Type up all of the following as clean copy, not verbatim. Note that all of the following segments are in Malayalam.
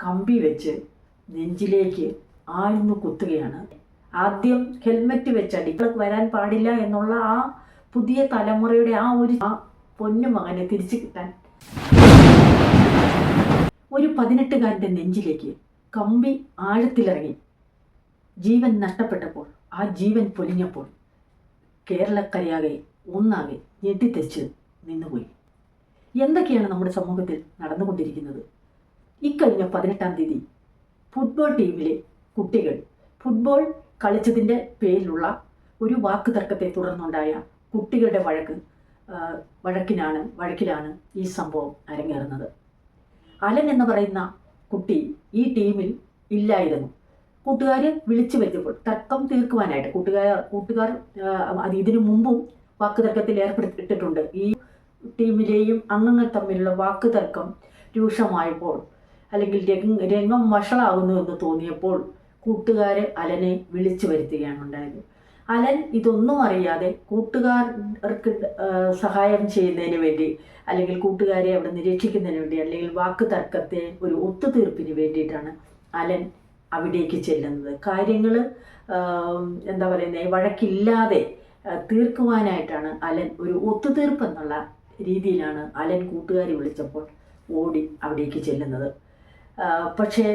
കമ്പി വെച്ച് നെഞ്ചിലേക്ക് ആഴ്ന്നു കുത്തുകയാണ്. ആദ്യം ഹെൽമെറ്റ് വെച്ച് അടികൾ വരാൻ പാടില്ല എന്നുള്ള ആ പുതിയ തലമുറയുടെ ആ പൊന്നു മകനെ തിരിച്ചു കിട്ടാൻ ഒരു 18കാരൻ്റെ നെഞ്ചിലേക്ക് കമ്പി ആഴത്തിലിറങ്ങി ജീവൻ നഷ്ടപ്പെട്ടപ്പോൾ, ആ ജീവൻ പൊലിഞ്ഞപ്പോൾ കേരളക്കരയാകെ ഒന്നാകെ ഞെട്ടിത്തെച്ച് നിന്നുപോയി. എന്തൊക്കെയാണ് നമ്മുടെ സമൂഹത്തിൽ നടന്നുകൊണ്ടിരിക്കുന്നത്? ഇക്കഴിഞ്ഞ 18-ാം തീയതി ഫുട്ബോൾ ടീമിലെ കുട്ടികൾ ഫുട്ബോൾ കളിച്ചതിൻ്റെ പേരിലുള്ള ഒരു വാക്ക് തർക്കത്തെ തുടർന്നുണ്ടായ കുട്ടികളുടെ വഴക്കിലാണ് ഈ സംഭവം അരങ്ങേറുന്നത്. അലൻ എന്ന് പറയുന്ന കുട്ടി ഈ ടീമിൽ ഇല്ലായിരുന്നു. കൂട്ടുകാർ വിളിച്ചു വരുത്തിയപ്പോൾ തർക്കം തീർക്കുവാനായിട്ട് കൂട്ടുകാർ ഇതിനു മുമ്പും വാക്ക് തർക്കത്തിൽ ഏർപ്പെട്ടിട്ടുണ്ട്. ഈ ടീമിലെയും അംഗങ്ങൾ തമ്മിലുള്ള വാക്ക് തർക്കം രൂക്ഷമായപ്പോൾ, അല്ലെങ്കിൽ രംഗം വഷളാകുന്നു എന്ന് തോന്നിയപ്പോൾ കൂട്ടുകാർ അലനെ വിളിച്ചു വരുത്തുകയാണ് ഉണ്ടായത്. അലൻ ഇതൊന്നും അറിയാതെ കൂട്ടുകാർക്ക് സഹായം ചെയ്യുന്നതിന് വേണ്ടി, അല്ലെങ്കിൽ കൂട്ടുകാരെ അവിടെ നിരീക്ഷിക്കുന്നതിന് വേണ്ടി, അല്ലെങ്കിൽ വാക്ക് തർക്കത്തെ ഒരു ഒത്തുതീർപ്പിന് വേണ്ടിയിട്ടാണ് അലൻ അവിടേക്ക് ചെല്ലുന്നത്. കാര്യങ്ങൾ വഴക്കില്ലാതെ തീർക്കുവാനായിട്ടാണ് അലൻ ഒരു ഒത്തുതീർപ്പ് എന്നുള്ള രീതിയിലാണ് അലൻ കൂട്ടുകാരെ വിളിച്ചപ്പോൾ ഓടി അവിടേക്ക് ചെല്ലുന്നത്. പക്ഷേ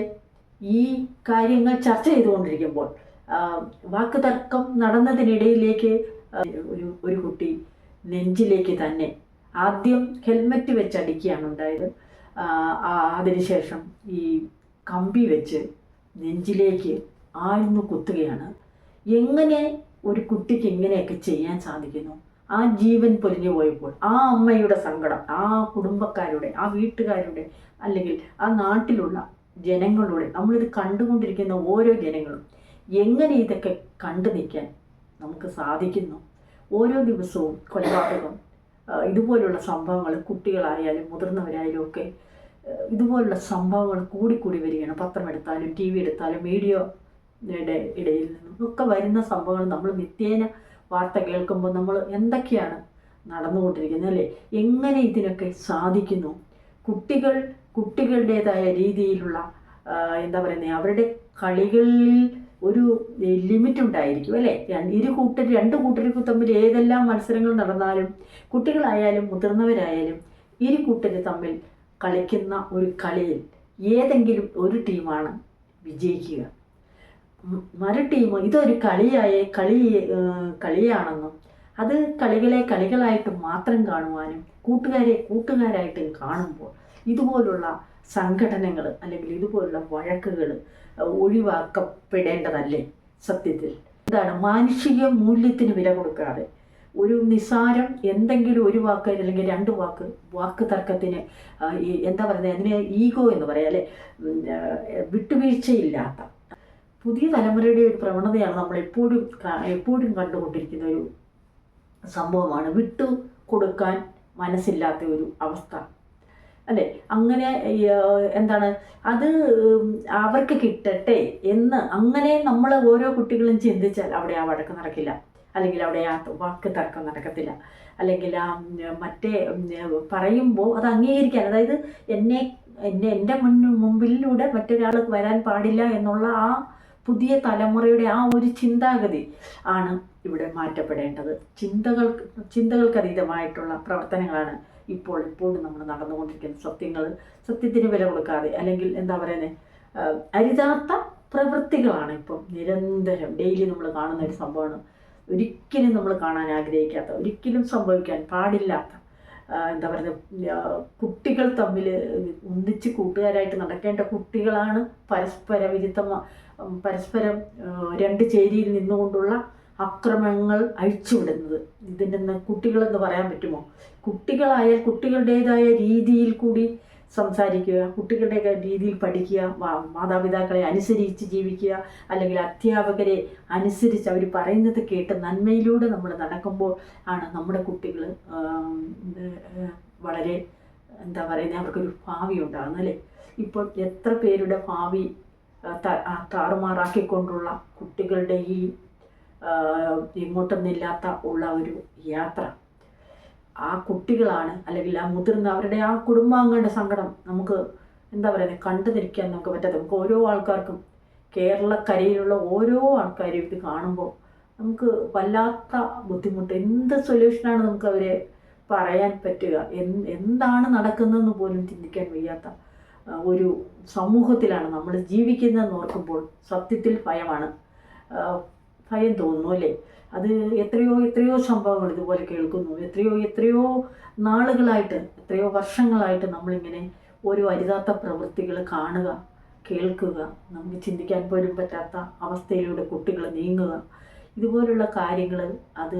ഈ കാര്യങ്ങൾ ചർച്ച ചെയ്തുകൊണ്ടിരിക്കുമ്പോൾ വാക്ക് തർക്കം നടന്നതിനിടയിലേക്ക് ഒരു കുട്ടി നെഞ്ചിലേക്ക് തന്നെ ആദ്യം ഹെൽമെറ്റ് വെച്ച് അടിക്കുകയാണ് ഉണ്ടായത്. അതിനുശേഷം ഈ കമ്പി വെച്ച് നെഞ്ചിലേക്ക് ആഴ്ന്നു കുത്തുകയാണ്. എങ്ങനെ ഒരു കുട്ടിക്ക് ഇങ്ങനെയൊക്കെ ചെയ്യാൻ സാധിക്കുന്നു? ആ ജീവൻ പൊലിഞ്ഞു പോയപ്പോൾ ആ അമ്മയുടെ സങ്കടം, ആ കുടുംബക്കാരുടെ, ആ വീട്ടുകാരുടെ, അല്ലെങ്കിൽ ആ നാട്ടിലുള്ള ജനങ്ങളുടെ, നമ്മളിത് കണ്ടുകൊണ്ടിരിക്കുന്ന ഓരോ ജനങ്ങളും എങ്ങനെ ഇതൊക്കെ കണ്ടു നിൽക്കാൻ നമുക്ക് സാധിക്കുന്നു? ഓരോ ദിവസവും കൊലപാതകം, ഇതുപോലുള്ള സംഭവങ്ങൾ, കുട്ടികളായാലും മുതിർന്നവരായാലും ഒക്കെ ഇതുപോലുള്ള സംഭവങ്ങൾ കൂടിക്കൂടി വരികയാണ്. പത്രമെടുത്താലും ടി വി എടുത്താലും മീഡിയയുടെ ഇടയിൽ നിന്നും ഒക്കെ വരുന്ന സംഭവങ്ങൾ നമ്മൾ നിത്യേന വാർത്ത കേൾക്കുമ്പോൾ നമ്മൾ എന്തൊക്കെയാണ് നടന്നുകൊണ്ടിരിക്കുന്നത് അല്ലേ? എങ്ങനെ ഇതിനൊക്കെ സാധിക്കുന്നു? കുട്ടികളുടേതായ രീതിയിലുള്ള അവരുടെ കളികളിൽ ഒരു ലിമിറ്റ് ഉണ്ടായിരിക്കും അല്ലേ? രണ്ട് കൂട്ടർക്ക് തമ്മിൽ ഏതെല്ലാം മത്സരങ്ങൾ നടന്നാലും, കുട്ടികളായാലും മുതിർന്നവരായാലും ഇരു കൂട്ടർ തമ്മിൽ കളിക്കുന്ന ഒരു കളിയിൽ ഏതെങ്കിലും ഒരു ടീമാണ് വിജയിക്കുക. മറു ടീം ഇതൊരു കളിയാണെന്നും അത് കളികളായിട്ട് മാത്രം കാണുവാനും കൂട്ടുകാരായിട്ടും കാണുമ്പോൾ ഇതുപോലുള്ള സംഘടനകൾ, അല്ലെങ്കിൽ ഇതുപോലുള്ള വഴക്കുകൾ ഒഴിവാക്കപ്പെടേണ്ടതല്ലേ സത്യത്തിൽ? മാനുഷിക മൂല്യത്തിന് വില കൊടുക്കാതെ ഒരു നിസാരം എന്തെങ്കിലും ഒരു വാക്ക് അല്ലെങ്കിൽ രണ്ട് വാക്ക് തർക്കത്തിന് അതിനെ ഈഗോ എന്ന് പറയാം അല്ലേ, വിട്ടുവീഴ്ചയില്ലാത്ത പുതിയ തലമുറയുടെ ഒരു പ്രവണതയാണ് നമ്മൾ എപ്പോഴും കണ്ടുകൊണ്ടിരിക്കുന്ന ഒരു സംഭവമാണ്. വിട്ടു കൊടുക്കാൻ മനസ്സില്ലാത്ത ഒരു അവസ്ഥ അല്ലേ? അങ്ങനെ അത് അവർക്ക് കിട്ടട്ടെ എന്ന് അങ്ങനെ നമ്മൾ ഓരോ കുട്ടികളും ചിന്തിച്ചാൽ അവിടെ ആ വഴക്ക് നടക്കില്ല, അല്ലെങ്കിൽ അവിടെ ആ വാക്ക് തർക്കം നടക്കത്തില്ല, അല്ലെങ്കിൽ ആ മറ്റേ പറയുമ്പോൾ അത് അംഗീകരിക്കാൻ, അതായത് എൻ്റെ മുമ്പിലൂടെ മറ്റൊരാൾ വരാൻ പാടില്ല എന്നുള്ള ആ പുതിയ തലമുറയുടെ ആ ഒരു ചിന്താഗതി ആണ് ഇവിടെ മാറ്റപ്പെടേണ്ടത്. ചിന്തകൾക്കതീതമായിട്ടുള്ള പ്രവർത്തനങ്ങളാണ് ഇപ്പോഴും നമ്മൾ നടന്നുകൊണ്ടിരിക്കുന്ന സത്യത്തിന് വില കൊടുക്കാതെ, അല്ലെങ്കിൽ അരുതാത്ത പ്രവൃത്തികളാണ് ഇപ്പം നിരന്തരം ഡെയിലി നമ്മൾ കാണുന്ന ഒരു സംഭവമാണ്. ഒരിക്കലും നമ്മൾ കാണാൻ ആഗ്രഹിക്കാത്ത, ഒരിക്കലും സംഭവിക്കാൻ പാടില്ലാത്ത കുട്ടികൾ തമ്മിൽ ഒന്നിച്ച് കൂട്ടുകാരായിട്ട് നടക്കേണ്ട കുട്ടികളാണ് പരസ്പരം രണ്ട് ചേരിയിൽ നിന്നുകൊണ്ടുള്ള അക്രമങ്ങൾ അഴിച്ചുവിടുന്നത്. ഇതിൻ്റെ കുട്ടികളെന്ന് പറയാൻ പറ്റുമോ? കുട്ടികളായാൽ കുട്ടികളുടേതായ രീതിയിൽ കൂടി സംസാരിക്കുക, കുട്ടികളുടെ രീതിയിൽ പഠിക്കുക, മാതാപിതാക്കളെ അനുസരിച്ച് ജീവിക്കുക, അല്ലെങ്കിൽ അധ്യാപകരെ അനുസരിച്ച് അവർ പറയുന്നത് കേട്ട് നന്മയിലൂടെ നമ്മൾ നടക്കുമ്പോൾ ആണ് നമ്മുടെ കുട്ടികൾ വളരെ അവർക്കൊരു ഭാവി ഉണ്ടാകുന്നത് അല്ലേ? ഇപ്പോൾ എത്ര പേരുടെ ഭാവി താറുമാറാക്കിക്കൊണ്ടുള്ള കുട്ടികളുടെ ഈ എങ്ങോട്ടൊന്നില്ലാത്ത ഉള്ള ഒരു യാത്ര, ആ കുട്ടികളാണ്, അല്ലെങ്കിൽ ആ മുതിർന്ന അവരുടെ ആ കുടുംബാംഗങ്ങളുടെ സങ്കടം നമുക്ക് എന്താ പറയുന്നത്, കണ്ടു നിൽക്കാൻ നമുക്ക് പറ്റാത്ത, നമുക്ക് ഓരോ ആൾക്കാർക്കും, കേരളക്കരയിലുള്ള ഓരോ ആൾക്കാരും ഇത് കാണുമ്പോൾ നമുക്ക് വല്ലാത്ത ബുദ്ധിമുട്ട്. എന്ത് സൊല്യൂഷനാണ് നമുക്ക് അവരെ പറയാൻ പറ്റുക? എന്താണ് നടക്കുന്നതെന്ന് പോലും ചിന്തിക്കാൻ വയ്യാത്ത ഒരു സമൂഹത്തിലാണ് നമ്മൾ ജീവിക്കുന്നതെന്ന് ഓർക്കുമ്പോൾ സത്യത്തിൽ ഭയമാണ്. ഭയം തോന്നുന്നു അല്ലേ? അത് എത്രയോ സംഭവങ്ങൾ ഇതുപോലെ കേൾക്കുന്നു. എത്രയോ നാളുകളായിട്ട്, എത്രയോ വർഷങ്ങളായിട്ട് നമ്മളിങ്ങനെ ഓരോ അരുതാത്ത പ്രവൃത്തികൾ കാണുക, കേൾക്കുക, നമുക്ക് ചിന്തിക്കാൻ പോലും പറ്റാത്ത അവസ്ഥയിലൂടെ കുട്ടികൾ നീങ്ങുക. ഇതുപോലുള്ള കാര്യങ്ങൾ അത്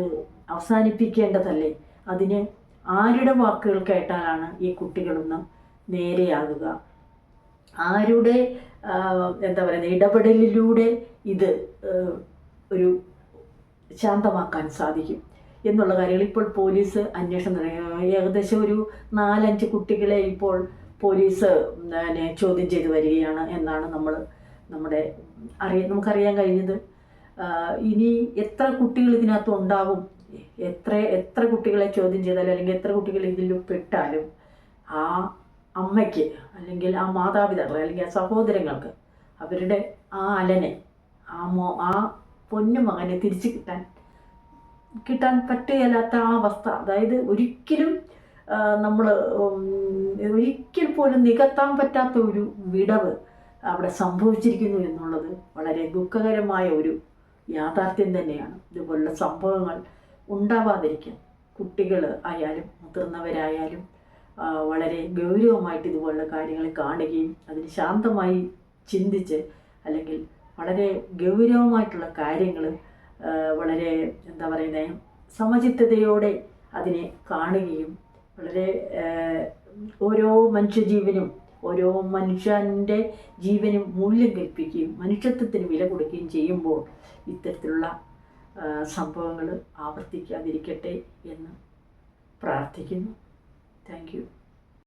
അവസാനിപ്പിക്കേണ്ടതല്ലേ? അതിന് ആരുടെ വാക്കുകൾ കേട്ടാലാണ് ഈ കുട്ടികളൊന്ന് നേരെയാകുക? ആരുടെ എന്താ പറയുന്നത് ഇടപെടലിലൂടെ ഇത് ഒരു ശാന്തമാക്കാൻ സാധിക്കും എന്നുള്ള കാര്യങ്ങൾ ഇപ്പോൾ പോലീസ് അന്വേഷണം തുടങ്ങി. ഏകദേശം ഒരു 4-5 കുട്ടികളെ ഇപ്പോൾ പോലീസ് ചോദ്യം ചെയ്ത് വരികയാണ് എന്നാണ് നമുക്കറിയാൻ കഴിഞ്ഞത്. ഇനി എത്ര കുട്ടികൾ ഇതിനകത്ത് ഉണ്ടാവും, എത്ര കുട്ടികളെ ചോദ്യം ചെയ്താലും അല്ലെങ്കിൽ എത്ര കുട്ടികൾ ഇതിൽ പെട്ടാലും ആ അമ്മയ്ക്ക് അല്ലെങ്കിൽ ആ മാതാപിതാക്കൾ അല്ലെങ്കിൽ ആ സഹോദരങ്ങൾക്ക് അവരുടെ ആ അലനെ, ആ പൊന്നു മകനെ തിരിച്ച് കിട്ടാൻ പറ്റുകയില്ലാത്ത ആ അവസ്ഥ, അതായത് ഒരിക്കലും നമ്മൾ ഒരിക്കൽ പോലും നികത്താൻ പറ്റാത്ത ഒരു വിടവ് അവിടെ സംഭവിച്ചിരിക്കുന്നു എന്നുള്ളത് വളരെ ദുഃഖകരമായ ഒരു യാഥാർത്ഥ്യം തന്നെയാണ്. ഇതുപോലുള്ള സംഭവങ്ങൾ ഉണ്ടാവാതിരിക്കാൻ കുട്ടികൾ ആയാലും മുതിർന്നവരായാലും വളരെ ഗൗരവമായിട്ട് ഇതുപോലുള്ള കാര്യങ്ങൾ കാണുകയും അതിന് ശാന്തമായി ചിന്തിച്ച്, അല്ലെങ്കിൽ വളരെ ഗൗരവമായിട്ടുള്ള കാര്യങ്ങൾ വളരെ എന്താ പറയുന്നത് സമചിത്തതയോടെ അതിനെ കാണുകയും വളരെ ഓരോ മനുഷ്യജീവനും ഓരോ മനുഷ്യൻ്റെ ജീവനും മൂല്യം കൽപ്പിക്കുകയും മനുഷ്യത്വത്തിന് വില കൊടുക്കുകയും ചെയ്യുമ്പോൾ ഇത്തരത്തിലുള്ള സംഭവങ്ങൾ ആവർത്തിക്കാതിരിക്കട്ടെ എന്ന് പ്രാർത്ഥിക്കുന്നു. Thank you.